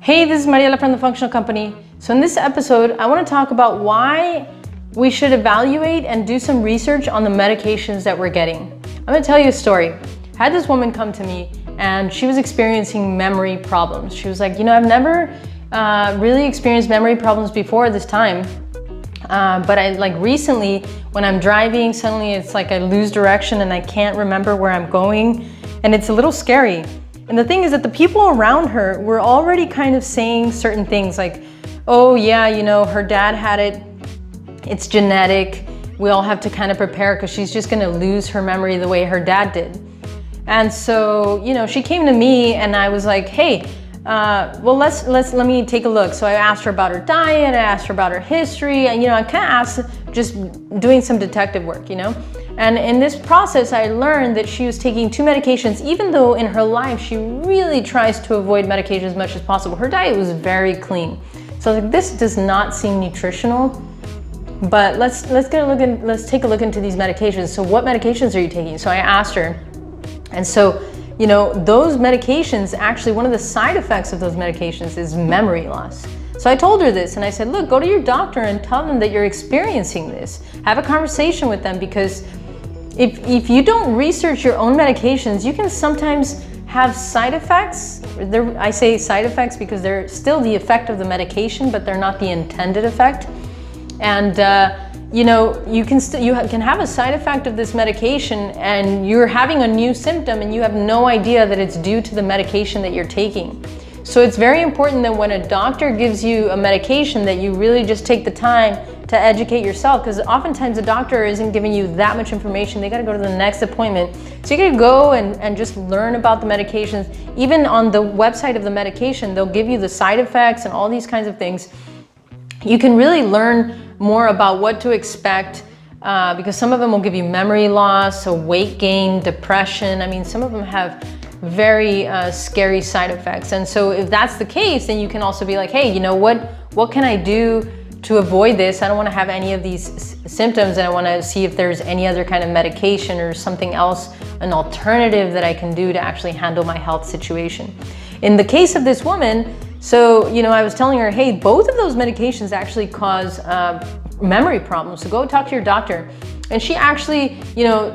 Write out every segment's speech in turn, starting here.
Hey, this is Mariela from The Functional Company. So in this episode, I want to talk about why we should evaluate and do some research on the medications that we're getting. I'm going to tell you a story. I had this woman come to me and she was experiencing memory problems. She was like, I've never really experienced memory problems before this time. But I recently, when I'm driving, suddenly it's like I lose direction and I can't remember where I'm going. And it's a little scary. And the thing is that the people around her were already kind of saying certain things like, oh yeah, her dad had it, it's genetic, we all have to kind of prepare because she's just gonna lose her memory the way her dad did. And so, she came to me and I was like, hey, well, let me take a look. So I asked her about her diet, I asked her about her history, and I kind of asked, just doing some detective work, And in this process, I learned that she was taking 2 medications, even though in her life, she really tries to avoid medication as much as possible. Her diet was very clean. So this does not seem nutritional, but let's take a look into these medications. So what medications are you taking? So I asked her, and so, those medications, actually one of the side effects of those medications is memory loss. So I told her this and I said, look, go to your doctor and tell them that you're experiencing this. Have a conversation with them, because if you don't research your own medications, you can sometimes have side effects. I say side effects because they're still the effect of the medication, but they're not the intended effect. And you can have a side effect of this medication and you're having a new symptom and you have no idea that it's due to the medication that you're taking. So it's very important that when a doctor gives you a medication that you really just take the time to educate yourself, because oftentimes the doctor isn't giving you that much information. They got to go to the next appointment. So you got to go and just learn about the medications. Even on the website of the medication, they'll give you the side effects and all these kinds of things. You can really learn more about what to expect, because some of them will give you memory loss, so weight gain, depression. I mean, some of them have very scary side effects. And so if that's the case, then you can also be like, hey, what can I do to avoid this? I don't want to have any of these symptoms, and I want to see if there's any other kind of medication or something else, an alternative that I can do to actually handle my health situation. In the case of this woman, so, I was telling her, hey, both of those medications actually cause memory problems. So go talk to your doctor. And she actually,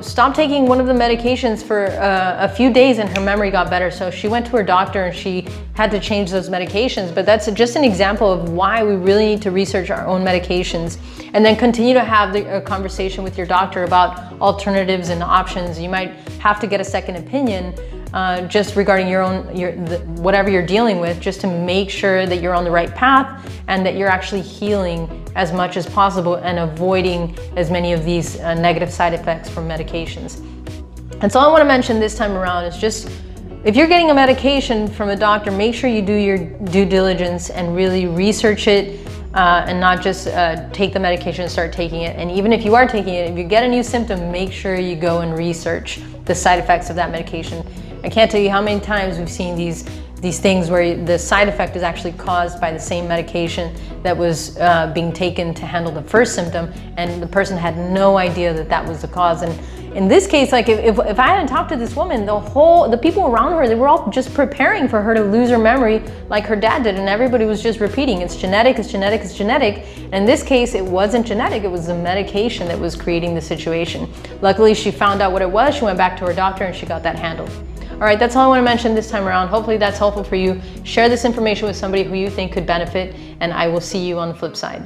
stopped taking one of the medications for a few days and her memory got better. So she went to her doctor and she had to change those medications. But that's just an example of why we really need to research our own medications and then continue to have a conversation with your doctor about alternatives and options. You might have to get a second opinion just regarding whatever you're dealing with, just to make sure that you're on the right path and that you're actually healing as much as possible and avoiding as many of these negative side effects from medications. And so all I want to mention this time around is just, if you're getting a medication from a doctor, make sure you do your due diligence and really research it, and not just take the medication and start taking it. And even if you are taking it, if you get a new symptom, make sure you go and research the side effects of that medication. I can't tell you how many times we've seen these things where the side effect is actually caused by the same medication that was being taken to handle the first symptom, and the person had no idea that that was the cause. And in this case, if I hadn't talked to this woman, the people around her, they were all just preparing for her to lose her memory like her dad did, and everybody was just repeating, it's genetic, it's genetic, it's genetic. And in this case, it wasn't genetic, it was the medication that was creating the situation. Luckily, she found out what it was, she went back to her doctor and she got that handled. All right, that's all I want to mention this time around. Hopefully that's helpful for you. Share this information with somebody who you think could benefit, and I will see you on the flip side.